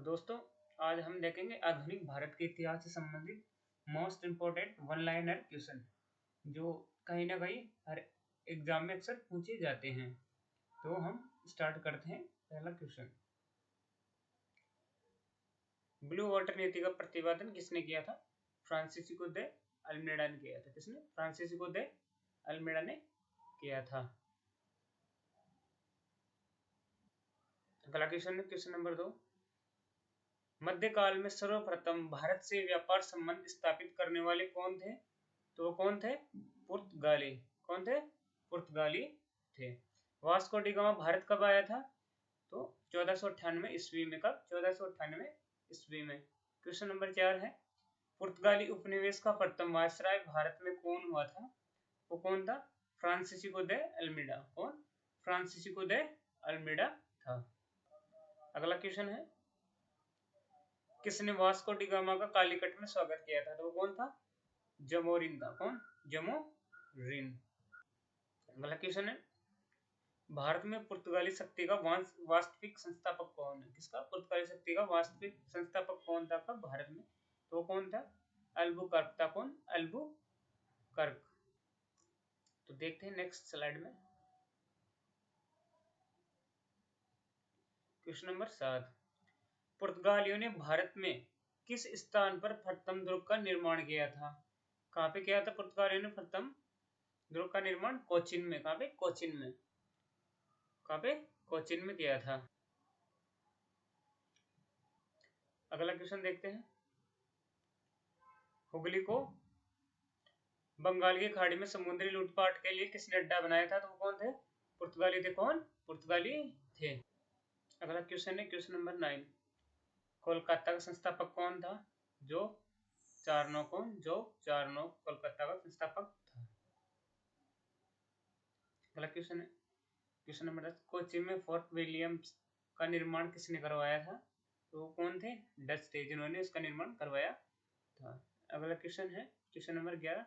तो दोस्तों, आज हम देखेंगे आधुनिक भारत के इतिहास से संबंधित most important one liner question जो कहीं ना कहीं हर एग्जाम में अक्सर पूछे जाते हैं। तो हम स्टार्ट करते हैं। पहला क्वेश्चन, ब्लू वाटर नीति का प्रतिपादन किसने किया था? फ्रांसिस्को दे अल्मेडा ने किया था। किसने? फ्रांसिस्को दे अल्मेडा ने किया था। अगला क्वेश्चन है क्वेश्चन नंबर 2, मध्यकाल में सर्वप्रथम भारत से व्यापार संबंध स्थापित करने वाले कौन थे? तो वो कौन थे? पुर्तगाली। कौन थे? पुर्तगाली थे। वास्को डी गामा भारत कब आया था? तो 1498 ईस्वी में। कब? 1498 ईस्वी में। क्वेश्चन नंबर 4 है, पुर्तगाली उपनिवेश का प्रथम वायसराय भारत में कौन हुआ था? वो कौन था? फ्रांसिस्को दे अल्मेडा। कौन? फ्रांसिस्को दे अल्मेडा था। अगला क्वेश्चन है, किसने वास्को डी गामा का कालीकट में स्वागत किया था? तो वो कौन था? जमोरिन था। कौन? जमोरिन। अगला क्वेश्चन है, भारत में पुर्तगाली शक्ति का वास्तविक संस्थापक कौन है? किसका? पुर्तगाली शक्ति का वास्तविक संस्थापक कौन था कब भारत में? तो वो कौन था? अल्बुकर्क था। कौन? अल्बुकर्क। तो देखते हैं नेक्स्ट स्लाइड में। क्वेश्चन नंबर 7, पुर्तगालियों ने भारत में किस स्थान पर प्रथम दुर्ग का निर्माण किया था? कहाँ पे किया था पुर्तगालियों ने प्रथम दुर्ग का निर्माण? कोचिन में। कहाँ पे? कोचिन में। कहाँ पे? कोचिन में किया था। अगला क्वेश्चन देखते हैं, हुगली को बंगाल की खाड़ी में समुद्री लूटपाट के लिए किसने अड्डा बनाया था? तो वो कौन थे? पुर्तगाली थे। कौन? पुर्तगाली थे। अगला क्वेश्चन है क्वेश्चन नंबर 9, कोलकाता का संस्थापक कौन था? जो चार्नो। कौन? जो चार्नो कोलकाता का संस्थापक था। अगला क्वेश्चन है क्वेश्चन नंबर 10, कोच्चि में फोर्ट विलियम्स का निर्माण किसने करवाया था? तो कौन थे? डच थे जिन्होंने इसका निर्माण करवाया था। अगला क्वेश्चन है क्वेश्चन नंबर 11,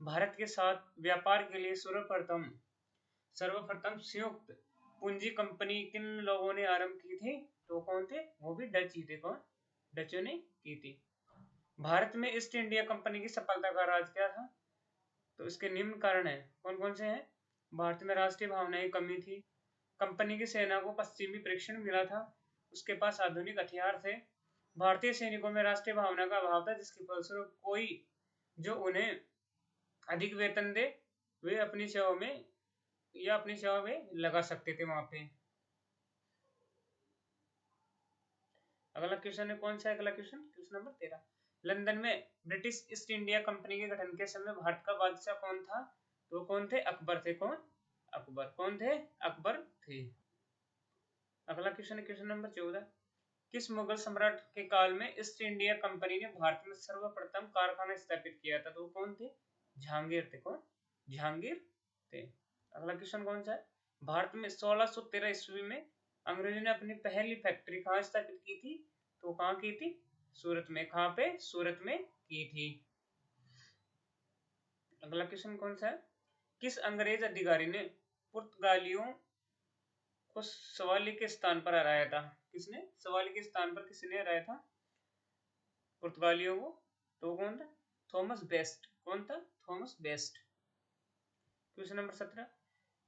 भारत के साथ व्यापार के लिए सर्वप्रथम संयुक्त पूंजी कंपनी किन लोगों ने आरंभ की थी? तो कौन थे? वो भी डच ही थे। कौन? डचों ने की थी। भारत में ईस्ट इंडिया कंपनी की सफलता का राज क्या था? तो इसके निम्न कारण है। कौन कौन से हैं? भारत में राष्ट्रीय भावना की कमी थी, कंपनी की सेना को पश्चिमी प्रशिक्षण मिला था, उसके पास आधुनिक हथियार थे, भारतीय सैनिकों में राष्ट्रीय भावना का अभाव था, जिसके फलस्वरूप कोई जो उन्हें अधिक वेतन दे वे अपनी सेवा में लगा सकते थे वहां पे। अगला क्वेश्चन है कौन सा? अगला क्वेश्चन क्वेश्चन नंबर 13, लंदन में ब्रिटिश ईस्ट इंडिया कंपनी के गठन के समय भारत का बादशाह कौन था? तो कौन थे? अकबर थे। कौन? अकबर। कौन थे? अकबर थे। अगला क्वेश्चन है क्वेश्चन नंबर 14, किस मुगल सम्राट के काल में ईस्ट इंडिया कंपनी ने भारत में सर्वप्रथम कारखाना स्थापित किया था? तो कौन थे? जहांगीर थे। कौन? जहांगीर थे। अगला क्वेश्चन कौन सा है, भारत में 1613 ईस्वी में अंग्रेजों ने अपनी पहली फैक्ट्री कहाँ स्थापित की थी? तो कहाँ की थी? सूरत में। कहाँ पे? सूरत में की थी। अगला क्वेश्चन कौन सा है, किस अंग्रेज अधिकारी ने पुर्तगालियों को सवाली के स्थान पर हराया था? किसने? सवाली के स्थान पर किसने हराया था पुर्तगालियों को? तो कौन था? Thomas best. कौन था? Thomas best. Question number 17,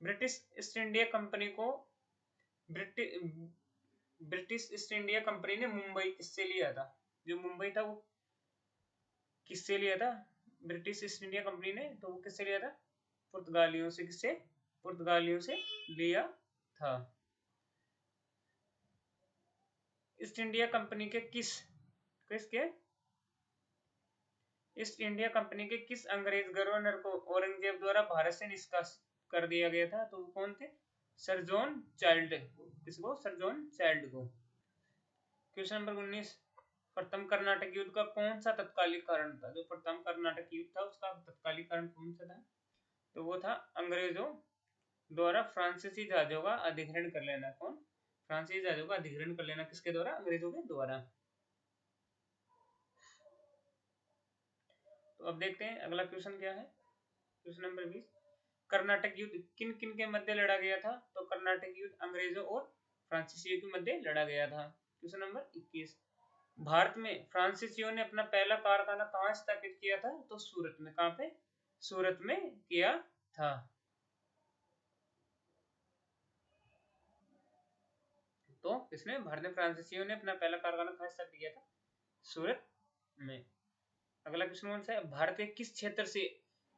British east India company को ब्रिटिश ईस्ट इंडिया कंपनी ने मुंबई किससे लिया था? जो मुंबई था वो किससे लिया था? ब्रिटिश ईस्ट इंडिया कंपनी ने। तो वो किससे लिया था? पुर्तगालियों से। किससे? पुर्तगालियों से लिया था। ईस्ट इंडिया कंपनी के किसके ईस्ट इंडिया कंपनी के किस अंग्रेज गवर्नर को औरंगजेब द्वारा भारत से निष्कासित कर दिया गया था? तो वो कौन थे? Sir John child. किसको? सर जॉन चाइल्ड को। क्वेश्चन नंबर 19, प्रथम कर्नाटक युद्ध का कौन सा तत्कालिक कारण था? जो प्रथम कर्नाटक युद्ध था उसका तत्कालिक कारण कौन सा था? तो वो था अंग्रेजों द्वारा फ्रांसीसी जहाजों का अधिग्रहण कर लेना। कौन? फ्रांसीसी जहाजों का अधिग्रहण कर लेना। किसके द्वारा? अंग्रेजों के द्वारा। तो अब देखते हैं अगला क्वेश्चन क्या है। क्वेश्चन नंबर 20, कर्नाटक युद्ध किन किन के मध्य लड़ा गया था? तो कर्नाटक युद्ध अंग्रेजों और फ्रांसीसियों के मध्य लड़ा गया था। क्वेश्चन नंबर 21, भारत में फ्रांसीसियों ने अपना पहला कारखाना कहाँ स्थापित किया था? तो सूरत में। कहाँ पे? सूरत में किया था। तो किसने? भारत में फ्रांसीसियों ने अपना पहला कारखाना कहाँ स्थापित किया था? सूरत में। अगला क्वेश्चन कौन सा है? भारत के किस क्षेत्र से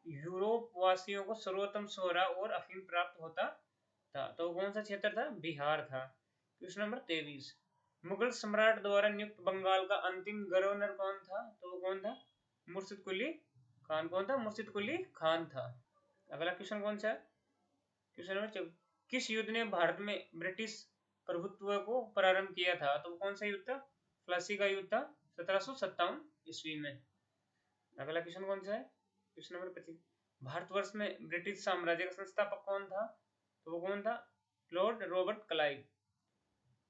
यूरोप वासियों को सर्वोत्तम सोरा और अफीम प्राप्त होता था? तो कौन सा क्षेत्र था? बिहार था। क्वेश्चन नंबर 23, मुगल सम्राट द्वारा नियुक्त बंगाल का अंतिम गवर्नर कौन था? तो वो कौन था? मुर्शिद कुली खान। कौन था? मुर्शिद कुली खान था। अगला क्वेश्चन कौन सा है? क्वेश्चन नंबर 24, किस युद्ध ने भारत में ब्रिटिश प्रभुत्व को प्रारंभ किया था? तो कौन सा युद्ध था? प्लासी का युद्ध था 1757 ईस्वी में। अगला क्वेश्चन कौन सा है? क्वेश्चन नंबर 25, भारतवर्ष में ब्रिटिश साम्राज्य का संस्थापक कौन था? तो वो कौन था? Lord Robert Clive.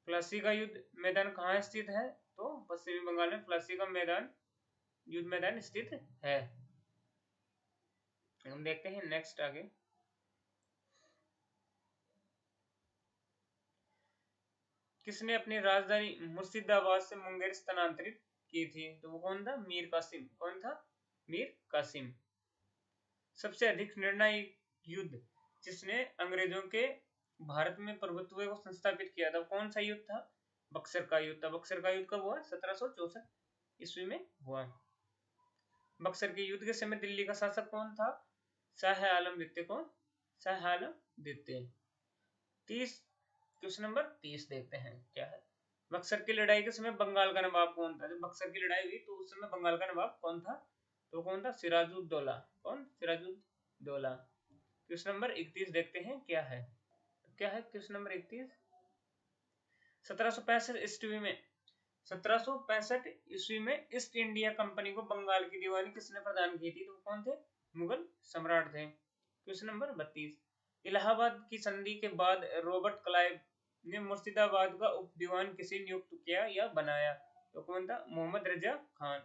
प्लासी का युद्ध मैदान कहाँ स्थित है? तो पश्चिमी बंगाल में प्लासी का मैदान युद्ध मैदान स्थित है। हम देखते हैं नेक्स्ट आगे। किसने अपनी राजधानी मुर्शिदाबाद से मुंगेर स्थानांतरित की थी? तो वो कौन था? मीर कासिम। कौन था? मीर कासिम। सबसे अधिक निर्णायक युद्ध जिसने अंग्रेजों के भारत में प्रभुत्व को संस्थापित किया था, कौन सा युद्ध था? बक्सर का युद्ध था। बक्सर का युद्ध कब हुआ? 1764 ईस्वी में हुआ। बक्सर के युद्ध के समय दिल्ली का शासक कौन था? शाह आलम द्वितीय। कौन? शाह आलम द्वितीय। 30, क्वेश्चन नंबर 30 देखते हैं क्या है। बक्सर की लड़ाई के समय बंगाल का नवाब कौन था? जब बक्सर की लड़ाई हुई तो उस समय बंगाल का नवाब कौन था? तो कौन था? सिराजुद्दौला। कौन? सिराजुद्दौला। क्वेश्चन नंबर 31 देखते हैं क्या है। क्या है क्वेश्चन नंबर 31? 1765 ईस्वी में 1765 ईस्वी में ईस्ट इंडिया कंपनी को बंगाल की दीवानी किसने प्रदान की थी? तो कौन थे? मुगल सम्राट थे। क्वेश्चन नंबर 32, इलाहाबाद की संधि के बाद रॉबर्ट क्लाइव ने मुर्शिदाबाद का उप दीवान किसे नियुक्त किया या बनाया? तो कौन था? मोहम्मद रजा खान।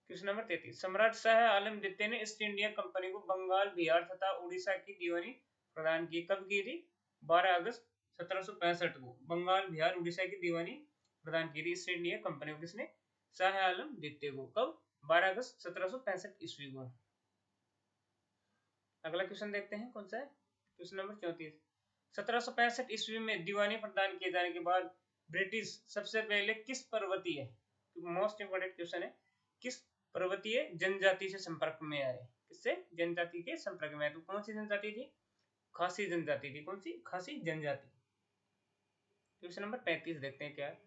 क्वेश्चन नंबर 33, सम्राट शाह आलम द्वितीय ने ईस्ट इंडिया कंपनी को बंगाल, बिहार तथा उड़ीसा की दीवानी प्रदान की। कब की थी? 12 अगस्त 1765 को बंगाल, बिहार, उड़ीसा की दीवानी प्रदान की थी ईस्ट इंडिया कंपनी को। किसने? शाह आलम द्वितीय को। कब? 12 अगस्त 1765 ईस्वी को। अगला क्वेश्चन देखते हैं कौन सा है। क्वेश्चन नंबर 34, 1765 ईस्वी में दीवानी प्रदान किए जाने के बाद ब्रिटिश सबसे पहले किस पर्वतीय, मोस्ट इंपोर्टेंट क्वेश्चन है, किस पर्वतीय जनजाति से संपर्क में आए? किससे? जनजाति के संपर्क में आए। तो कौन सी जनजाति थी? खासी जनजाति थी। कौन सी? खासी जनजाति। क्वेश्चन नंबर 35 देखते हैं क्या है।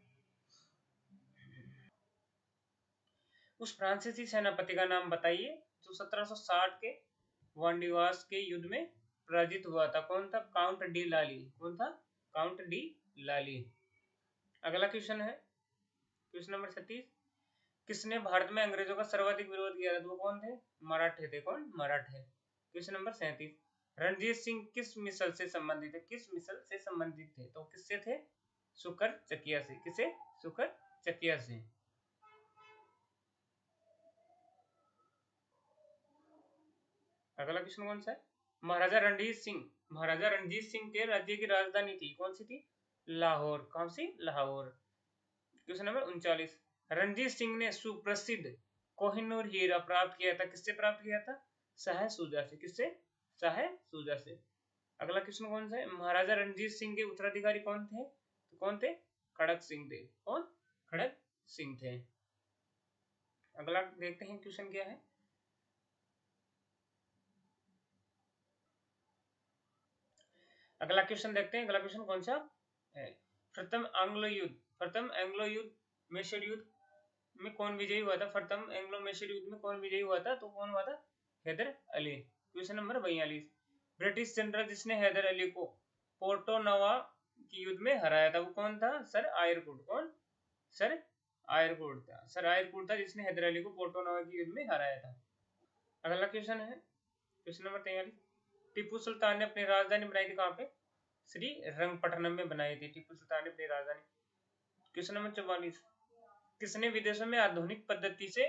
उस फ्रांसीसी सेनापति का नाम बताइए जो 1760 के वांडीवास के युद्ध में पराजित हुआ था। कौन था? काउंट डी लाली। कौन था? काउंट डी लाली। अगला क्वेश्चन है क्वेश्चन नंबर 36, किसने भारत में अंग्रेजों का सर्वाधिक विरोध किया था? तो कौन थे? मराठे थे। कौन? मराठे। क्वेश्चन नंबर 37, रणजीत सिंह किस मिसल से संबंधित है? किस मिसल से संबंधित थे? तो किससे थे? सुकर चकिया से। किसे? सुकर चकिया से। अगला क्वेश्चन कौन सा है? महाराजा रणजीत सिंह के राज्य की राजधानी थी। कौन सी थी? लाहौर। कौन सी? लाहौर। क्वेश्चन नंबर 39, रणजीत सिंह ने सुप्रसिद्ध कोहिनूर हीरा प्राप्त किया था। किससे प्राप्त किया था? शाह शुजा से। किससे? शाह शुजा से। अगला क्वेश्चन कौन सा है? महाराजा रणजीत सिंह के उत्तराधिकारी कौन थे? तो कौन थे? खड़क सिंह थे। कौन? खड़क सिंह थे। अगला देखते हैं क्वेश्चन क्या है। अगला क्वेश्चन देखते हैं। अगला क्वेश्चन कौन सा है? प्रथम एंग्लो युद्ध मैसूर युद्ध में कौन विजयी हुआ था? प्रथम एंग्लो मैसूर युद्ध में कौन विजयी हुआ था? तो कौन हुआ था? Hyder Ali. Question number 42, British general जिसने हैदर अली को पोर्टो नवा की युद्ध में हराया था वो कौन था? सर आयरकुट। कौन? सर आयरकुट था। सर आयरकुट था जिसने हैदर अली को पोर्टो नवा की युद्ध में हराया था। अगला क्वेश्चन है क्वेश्चन नंबर 43, टीपू सुल्तान ने अपनी राजधानी बनाई थी कहाँ पे? श्री रंगपट्टनम में बनाई थी टीपू सुल्तान ने अपनी राजधानी। क्वेश्चन नंबर 44, किसने विदेशों में आधुनिक पद्धति से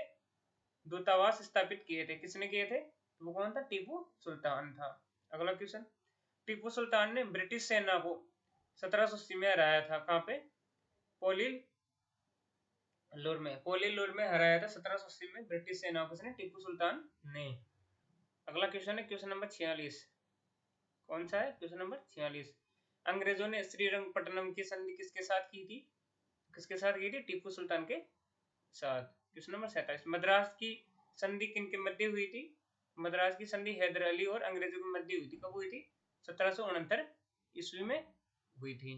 दूतावास स्थापित किए थे? किसने किए थे? तो वो कौन था? टीपू सुल्तान था। अगला क्वेश्चन, टीपू सुल्तान ने ब्रिटिश सेना को 1780 में हराया था कहाँ पे? पोलिल लोर में, पोलीलोर में हराया था 1780 में ब्रिटिश सेनाओं को टीपू सुल्तान ने। अगला क्वेश्चन है क्वेश्चन नंबर 46। कौन सा है? Question number 46। अंग्रेजों ने श्रीरंगपट्टनम की संधि किसके साथ की थी? किसके साथ की थी? टीपू सुल्तान के साथ। Question number 47। मद्रास की संधि किन के मध्य हुई थी? मद्रास की संधि हैदर अली और अंग्रेजों के मध्य हुई थी। कब हुई थी? 1769 ईस्वी में हुई थी।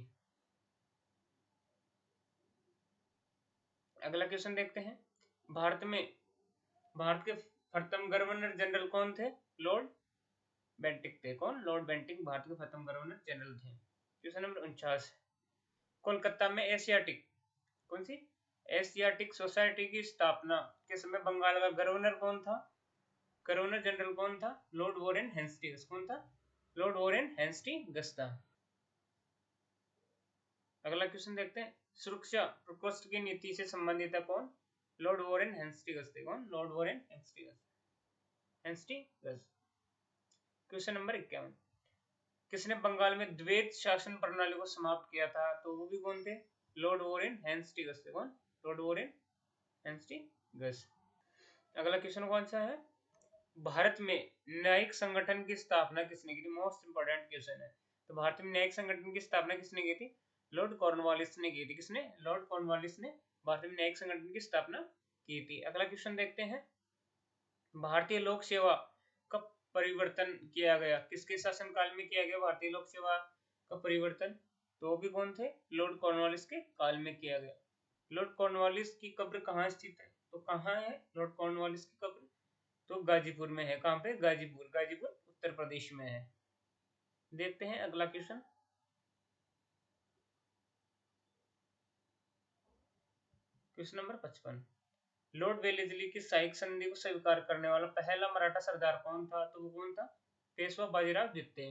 अगला क्वेश्चन देखते हैं। भारत के प्रथम गवर्नर जनरल कौन थे? लॉर्ड बेंटिक थे। कौन? लॉर्ड बेंटिक भारत के प्रथम गवर्नर जनरल थे। Question number 49। कोलकाता में एशियाटिक, कौन सी? एशियाटिक सोसाइटी की स्थापना के समय बंगाल का गवर्नर कौन था? गवर्नर जनरल कौन था? Lord Warren Hastings. कौन था? लॉर्ड वॉरेन हेस्टिंग्स था। अगला क्वेश्चन देखते हैं। सुरक्षा प्रकोष्ठ की नीति से संबंधित है कौन? लॉर्ड वॉरेन हेस्टिंग्स थे। कौन? Lord Warren Hastings. Question number 51। किसने बंगाल में द्वैत शासन प्रणाली को समाप्त किया था? तो वो भी कौन थे? लॉर्ड वॉरेन हेस्टिंग्स थे। कौन? Lord Warren Hastings. अगला क्वेश्चन कौन सा है? भारत में न्यायिक संगठन की स्थापना किसने की थी? मोस्ट इंपोर्टेंट क्वेश्चन है। तो भारत में न्यायिक संगठन की स्थापना किसने की थी? लॉर्ड कॉर्नवालिस ने की थी। किसने? लॉर्ड कॉर्नवालिस ने भारत में न्यायिक संगठन की स्थापना की थी। अगला क्वेश्चन देखते हैं। भारतीय लोक सेवा का परिवर्तन किया गया किसके शासनकाल में किया गया? भारतीय लोक सेवा का परिवर्तन, तो भी कौन थे? लॉर्ड कॉर्नवालिस के काल में किया गया। लॉर्ड कॉर्नवालिस की कब्र कहाँ स्थित है? तो कहाँ है लॉर्ड कॉर्नवालिस की कब्र? तो गाजीपुर में है। कहाँ पे? गाजीपुर। गाजीपुर उत्तर प्रदेश में है। देखते हैं अगला question. Question number 55। Lord Wellesley की सहायक संधि को स्वीकार करने वाला पहला मराठा सरदार कौन था? तो वो कौन था? पेशवा बाजीराव द्वितीय।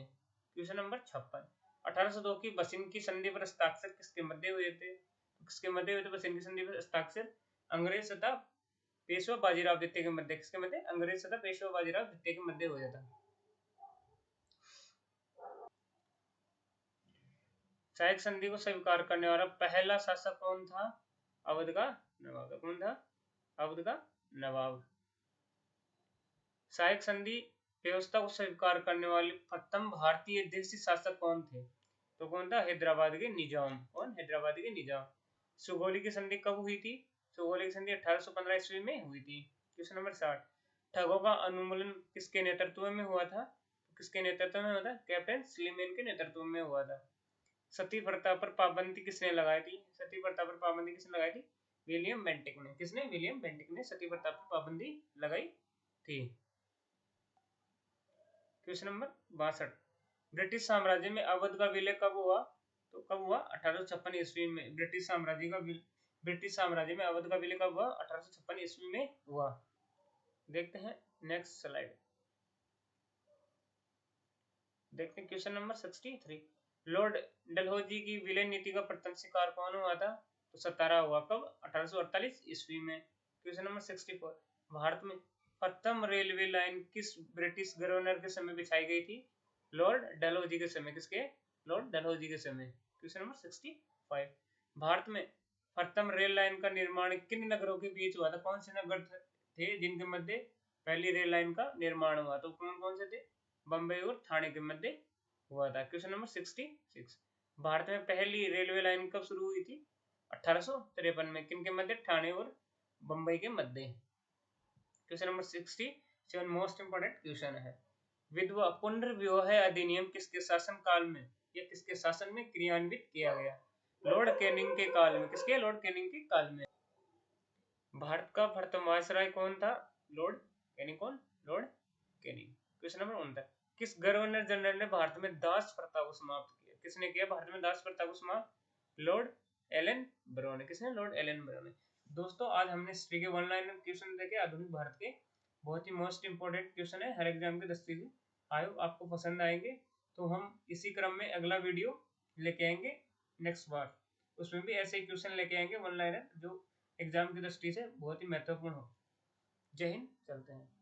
Question number 56। 1802 की बसिन की संधि पर हस्ताक्षर किसके मध्य हुए थे? किसके मध्य हुए थे बसिन की संधि पर हस्ताक्षर? अंग्रेज तथा पेशवा बाजीराव द्वितीय के मध्य। किसके मध्य? अंग्रेज तथा पेशवा बाजीराव द्वितीय के मध्य हुआ था। सहायक संधि को स्वीकार करने वाला पहला शासक कौन था? अवध का नवाब। कौन था? अवध का नवाब। सहायक संधि व्यवस्था को स्वीकार करने वाले प्रथम भारतीय देशी शासक कौन थे? तो कौन था? हैदराबाद के निजाम। कौन? हैदराबाद के निजाम। सुगौली की संधि कब हुई थी? सुगौली की संधि 1815 ईस्वी में हुई थी। Question number 60। ठगों का उन्मूलन किसके नेतृत्व में हुआ था? किसके नेतृत्व में हुआ था? कैप्टन स्लीमेन के नेतृत्व में हुआ था। सती प्रथा पर पाबंदी किसने लगाई थी? सती प्रथा पर पाबंदी किसने लगाई थी? विलियम बेंटिक ने। किसने? विलियम बेंटिक ने सती प्रथा पर पाबंदी लगाई थी। Question number 62। ब्रिटिश साम्राज्य में अवध का विलय कब हुआ? तो कब हुआ? 1856 ईस्वी में। ब्रिटिश साम्राज्य में अवध का विलय कब हुआ? 1856 ईस्वी में हुआ। देखते हैं नेक्स्ट स्लाइड। देखते हैं क्वेश्चन नंबर 63। लॉर्ड डलहौजी की विलय नीति का प्रथम शिकार कौन हुआ था? तो सतारा हुआ। कब? 1848 ईस्वी में। Question number 64। भारत में प्रथम रेलवे लाइन किस ब्रिटिश गवर्नर के समय बिछाई गई थी? लॉर्ड डलहौजी के समय। किसके? लॉर्ड डलहौजी के समय। Question number 65। भारत में प्रथम रेल लाइन का निर्माण किन नगरों के बीच हुआ था? कौन से नगर थे जिनके मध्य पहली रेल लाइन का निर्माण हुआ? तो कौन कौन से थे? बम्बई और ठाणे के मध्य हुआ था। Question number 66। भारत में पहली रेलवे लाइन कब शुरू हुई थी? 1853 में। किन के मध्य? ठाणे और बम्बई के मध्य। Question number 67 most important question है। विधवा पुनर्विवाह अधिनियम किसके शासन काल में या किसके शासन में क्रियान्वित किया गया? लॉर्ड कैनिंग के काल में। किसके? लॉर्ड कैनिंग के काल में। भारत का प्रथम वायसराय कौन था? Lord Canning. कौन? Lord Canning. Question number 69। किस गवर्नर जनरल ने भारत में दास प्रथा को समाप्त किया? किसने किया भारत में दास प्रथा को समाप्त? लॉर्ड एलन ब्रो ने। किसने? लॉर्ड एलन ब्रो ने। दोस्तों आज हमने हिस्ट्री के वन लाइनर क्वेश्चन देखे आधुनिक भारत के। बहुत ही मोस्ट इंपोर्टेंट क्वेश्चन है हर एग्जाम के 10 चीजें। आई होप आपको पसंद आएंगे। तो हम इसी क्रम में अगला वीडियो लेके आएंगे नेक्स्ट बार। उसमें भी ऐसे क्वेश्चन लेके आएंगे वन लाइनर जो एग्जाम की दृष्टि से बहुत ही महत्वपूर्ण हो। जय हिंद। चलते हैं।